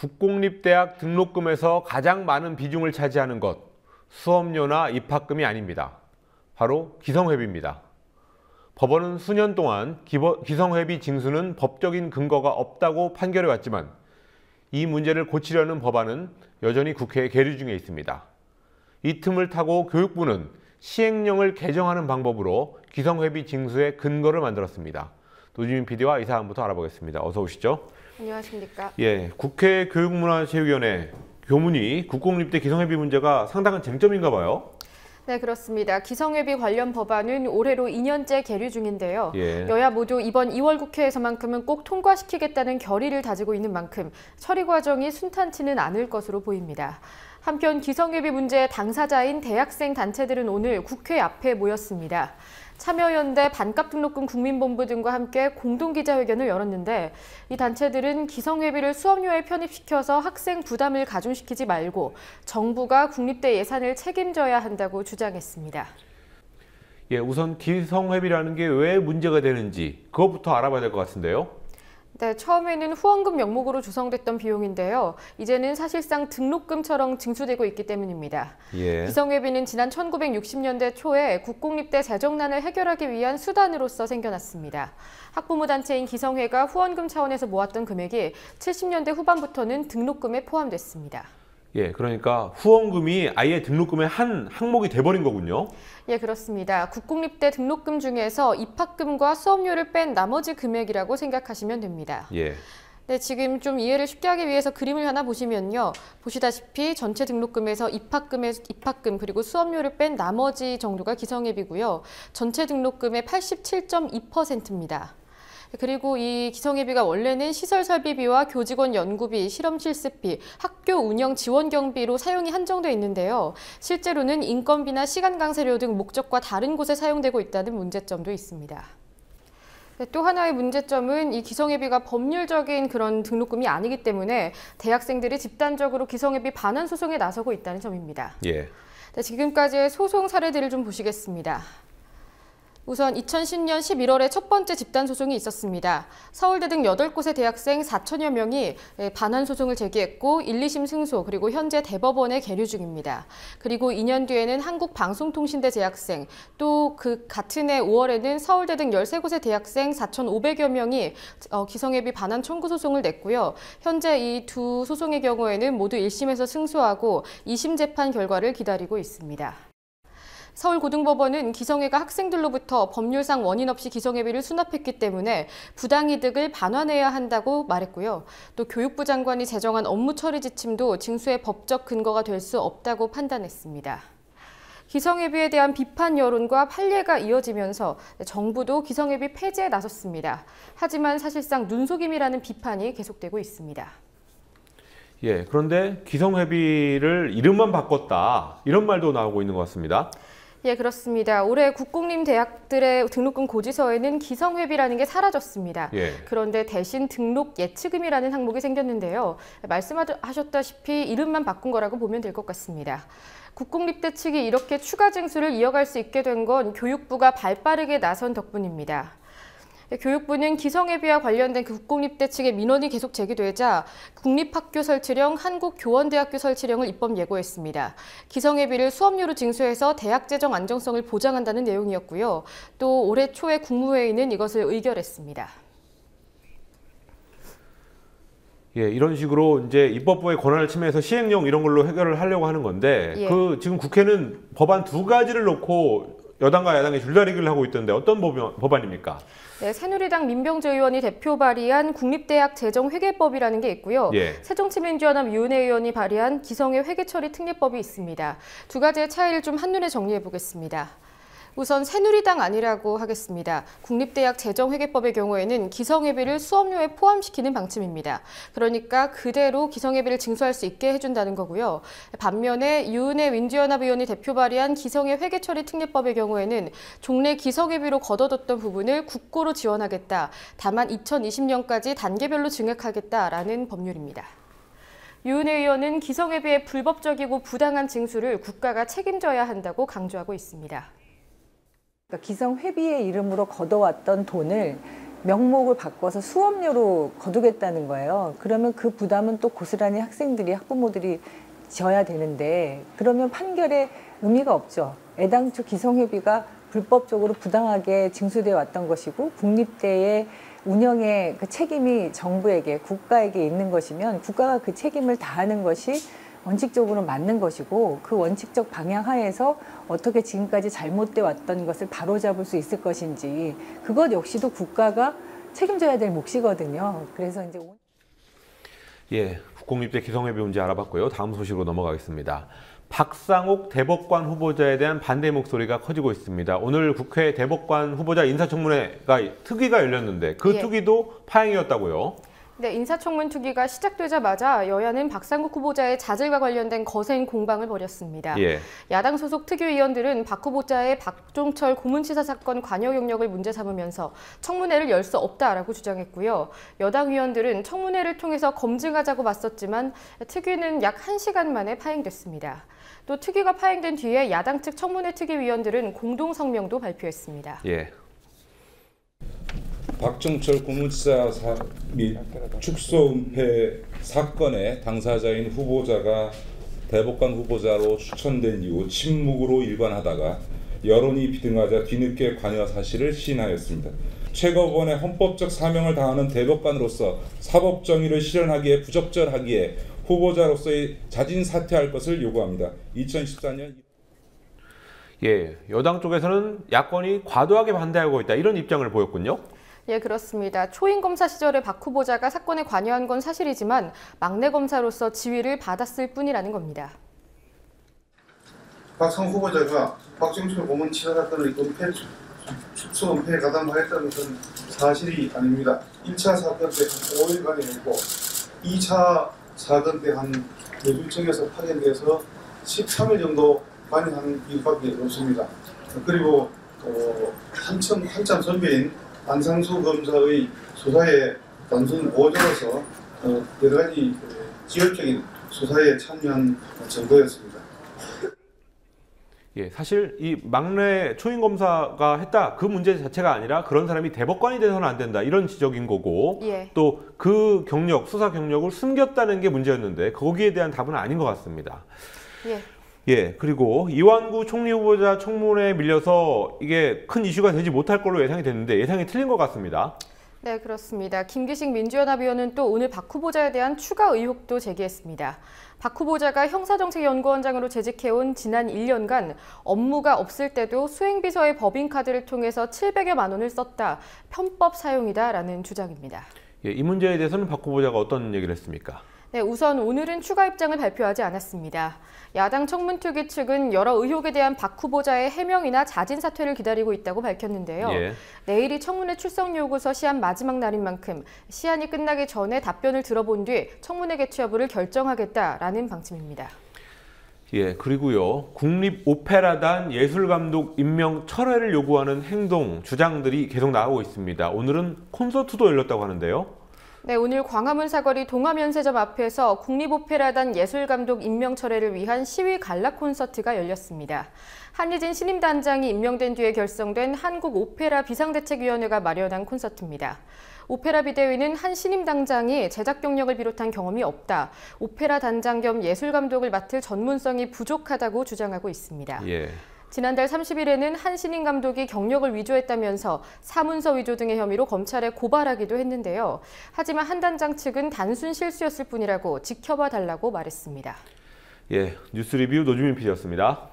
국공립대학 등록금에서 가장 많은 비중을 차지하는 것, 수업료나 입학금이 아닙니다. 바로 기성회비입니다. 법원은 수년 동안 기성회비 징수는 법적인 근거가 없다고 판결해왔지만 이 문제를 고치려는 법안은 여전히 국회에 계류 중에 있습니다. 이 틈을 타고 교육부는 시행령을 개정하는 방법으로 기성회비 징수의 근거를 만들었습니다. 노지민 PD와 이 사안부터 알아보겠습니다. 어서 오시죠. 안녕하십니까. 예, 국회 교육문화체육위원회 교문이 국공립대 기성회비 문제가 상당한 쟁점인가 봐요. 네, 그렇습니다. 기성회비 관련 법안은 올해로 2년째 계류 중인데요. 예. 여야 모두 이번 2월 국회에서만큼은 꼭 통과시키겠다는 결의를 다지고 있는 만큼 처리 과정이 순탄치는 않을 것으로 보입니다. 한편 기성회비 문제의 당사자인 대학생 단체들은 오늘 국회 앞에 모였습니다. 참여연대 반값등록금 국민본부 등과 함께 공동기자회견을 열었는데 이 단체들은 기성회비를 수업료에 편입시켜서 학생 부담을 가중시키지 말고 정부가 국립대 예산을 책임져야 한다고 주장했습니다. 예, 우선 기성회비라는 게 왜 문제가 되는지 그것부터 알아봐야 될 것 같은데요. 네, 처음에는 후원금 명목으로 조성됐던 비용인데요. 이제는 사실상 등록금처럼 징수되고 있기 때문입니다. 예. 기성회비는 지난 1960년대 초에 국공립대 재정난을 해결하기 위한 수단으로서 생겨났습니다. 학부모 단체인 기성회가 후원금 차원에서 모았던 금액이 70년대 후반부터는 등록금에 포함됐습니다. 예, 그러니까 후원금이 아예 등록금의 한 항목이 돼버린 거군요. 예, 그렇습니다. 국공립대 등록금 중에서 입학금과 수업료를 뺀 나머지 금액이라고 생각하시면 됩니다. 예. 네, 지금 좀 이해를 쉽게 하기 위해서 그림을 하나 보시면요. 보시다시피 전체 등록금에서 입학금 그리고 수업료를 뺀 나머지 정도가 기성회비고요. 전체 등록금의 87.2%입니다. 그리고 이 기성회비가 원래는 시설 설비비와 교직원 연구비, 실험 실습비, 학교 운영 지원 경비로 사용이 한정돼 있는데요. 실제로는 인건비나 시간 강사료 등 목적과 다른 곳에 사용되고 있다는 문제점도 있습니다. 또 하나의 문제점은 이 기성회비가 법률적인 그런 등록금이 아니기 때문에 대학생들이 집단적으로 기성회비 반환 소송에 나서고 있다는 점입니다. 예. 네, 지금까지의 소송 사례들을 좀 보시겠습니다. 우선 2010년 11월에 첫 번째 집단 소송이 있었습니다. 서울대 등 8곳의 대학생 4천여 명이 반환 소송을 제기했고 1, 2심 승소 그리고 현재 대법원에 계류 중입니다. 그리고 2년 뒤에는 한국방송통신대 재학생 또 그 같은 해 5월에는 서울대 등 13곳의 대학생 4,500여 명이 기성회비 반환 청구 소송을 냈고요. 현재 이 두 소송의 경우에는 모두 1심에서 승소하고 2심 재판 결과를 기다리고 있습니다. 서울고등법원은 기성회가 학생들로부터 법률상 원인 없이 기성회비를 수납했기 때문에 부당이득을 반환해야 한다고 말했고요. 또 교육부 장관이 제정한 업무 처리 지침도 징수의 법적 근거가 될 수 없다고 판단했습니다. 기성회비에 대한 비판 여론과 판례가 이어지면서 정부도 기성회비 폐지에 나섰습니다. 하지만 사실상 눈속임이라는 비판이 계속되고 있습니다. 예, 그런데 기성회비를 이름만 바꿨다 이런 말도 나오고 있는 것 같습니다. 예, 그렇습니다. 올해 국공립대학들의 등록금 고지서에는 기성회비라는 게 사라졌습니다. 예. 그런데 대신 등록 예치금이라는 항목이 생겼는데요. 말씀하셨다시피 이름만 바꾼 거라고 보면 될 것 같습니다. 국공립대 측이 이렇게 추가 징수를 이어갈 수 있게 된 건 교육부가 발빠르게 나선 덕분입니다. 교육부는 기성회비와 관련된 국공립대 측의 민원이 계속 제기되자 국립학교 설치령, 한국교원대학교 설치령을 입법 예고했습니다. 기성회비를 수업료로 징수해서 대학 재정 안정성을 보장한다는 내용이었고요. 또 올해 초에 국무회의는 이것을 의결했습니다. 예, 이런 식으로 이제 입법부의 권한을 침해해서 시행령 이런 걸로 해결을 하려고 하는 건데 예. 지금 국회는 법안 두 가지를 놓고 여당과 야당이 줄다리기를 하고 있던데 어떤 법안입니까? 네, 새누리당 민병재 의원이 대표 발의한 국립대학 재정회계법이라는 게 있고요. 예. 새정치민주연합 유은혜 의원이 발의한 기성회 회계처리 특례법이 있습니다. 두 가지의 차이를 좀 한눈에 정리해 보겠습니다. 우선 새누리당 아니라고 하겠습니다. 국립대학 재정회계법의 경우에는 기성회비를 수업료에 포함시키는 방침입니다. 그러니까 그대로 기성회비를 징수할 수 있게 해준다는 거고요. 반면에 유은혜 민주연합 의원이 대표 발의한 기성회 회계처리 특례법의 경우에는 종래 기성회비로 걷어뒀던 부분을 국고로 지원하겠다. 다만 2020년까지 단계별로 증액하겠다라는 법률입니다. 유은혜 의원은 기성회비의 불법적이고 부당한 징수를 국가가 책임져야 한다고 강조하고 있습니다. 기성회비의 이름으로 걷어왔던 돈을 명목을 바꿔서 수업료로 거두겠다는 거예요. 그러면 그 부담은 또 고스란히 학생들이, 학부모들이 져야 되는데 그러면 판결에 의미가 없죠. 애당초 기성회비가 불법적으로 부당하게 징수되어 왔던 것이고 국립대의 운영의 그 책임이 정부에게, 국가에게 있는 것이면 국가가 그 책임을 다하는 것이 원칙적으로 맞는 것이고 그 원칙적 방향 하에서 어떻게 지금까지 잘못돼 왔던 것을 바로잡을 수 있을 것인지 그것 역시도 국가가 책임져야 될 몫이거든요. 그래서 이제 국공립대 기성회비 문제 알아봤고요. 다음 소식으로 넘어가겠습니다. 박상옥 대법관 후보자에 대한 반대 목소리가 커지고 있습니다. 오늘 국회 대법관 후보자 인사청문회가 특위가 열렸는데 그 특위도 파행이었다고요? 네, 인사청문 특위가 시작되자마자 여야는 박상국 후보자의 자질과 관련된 거센 공방을 벌였습니다. 야당 소속 특위위원들은 박 후보자의 박종철 고문치사 사건 관여 경력을 문제 삼으면서 청문회를 열 수 없다라고 주장했고요. 여당 의원들은 청문회를 통해서 검증하자고 맞섰지만 특위는 약 1시간 만에 파행됐습니다. 또 특위가 파행된 뒤에 야당 측 청문회 특위위원들은 공동 성명도 발표했습니다. 박종철 고문치사 및 축소 은폐 사건의 당사자인 후보자가 대법관 후보자로 추천된 이후 침묵으로 일관하다가 여론이 비등하자 뒤늦게 관여 사실을 시인하였습니다. 최고법원의 헌법적 사명을 다하는 대법관으로서 사법 정의를 실현하기에 부적절하기에 후보자로서의 자진 사퇴할 것을 요구합니다. 2014년 여당 쪽에서는 야권이 과도하게 반대하고 있다 이런 입장을 보였군요. 그렇습니다. 초임 검사 시절에 박 후보자가 사건에 관여한 건 사실이지만 막내 검사로서 지위를 받았을 뿐이라는 겁니다. 박상욱 후보자가 박종철 고문치사 사건의 축소 은폐에 가담하였다는 것은 사실이 아닙니다. 1차 사건 때 한 5일간에 했고 2차 사건 때 한 뇌졸중에서 파견돼서 13일 정도 관여한 일밖에 없습니다. 그리고 한참 선배인 안상수 검사의 수사에 단순 보조로서 여러 가지 지역적인 수사에 참여한 정도였습니다. 사실 이 막내 초임 검사가 했다 그 문제 자체가 아니라 그런 사람이 대법관이 돼서는 안 된다 이런 지적인 거고 또 그 경력, 수사 경력을 숨겼다는 게 문제였는데 거기에 대한 답은 아닌 것 같습니다. 그리고 이완구 총리 후보자 청문회에 밀려서 이게 큰 이슈가 되지 못할 걸로 예상이 됐는데 예상이 틀린 것 같습니다. 네, 그렇습니다. 김기식 민주연합위원은 또 오늘 박 후보자에 대한 추가 의혹도 제기했습니다. 박 후보자가 형사정책연구원장으로 재직해온 지난 1년간 업무가 없을 때도 수행비서의 법인카드를 통해서 700여만 원을 썼다. 편법 사용이다라는 주장입니다. 이 문제에 대해서는 박 후보자가 어떤 얘기를 했습니까? 네, 우선 오늘은 추가 입장을 발표하지 않았습니다. 야당 청문특위 측은 여러 의혹에 대한 박 후보자의 해명이나 자진 사퇴를 기다리고 있다고 밝혔는데요. 내일이 청문회 출석 요구서 시한 마지막 날인 만큼 시한이 끝나기 전에 답변을 들어본 뒤 청문회 개최 여부를 결정하겠다라는 방침입니다. 그리고요. 국립오페라단 예술감독 임명 철회를 요구하는 행동, 주장들이 계속 나오고 있습니다. 오늘은 콘서트도 열렸다고 하는데요. 네, 오늘 광화문 사거리 동화면세점 앞에서 국립오페라단 예술감독 임명 철회를 위한 시위 갈라 콘서트가 열렸습니다. 한희진 신임단장이 임명된 뒤에 결성된 한국오페라 비상대책위원회가 마련한 콘서트입니다. 오페라 비대위는 한 신임단장이 제작 경력을 비롯한 경험이 없다, 오페라 단장 겸 예술감독을 맡을 전문성이 부족하다고 주장하고 있습니다. 지난달 30일에는 한 신임 감독이 경력을 위조했다면서 사문서 위조 등의 혐의로 검찰에 고발하기도 했는데요. 하지만 한 단장 측은 단순 실수였을 뿐이라고 지켜봐 달라고 말했습니다. 뉴스 리뷰 노주민 PD였습니다.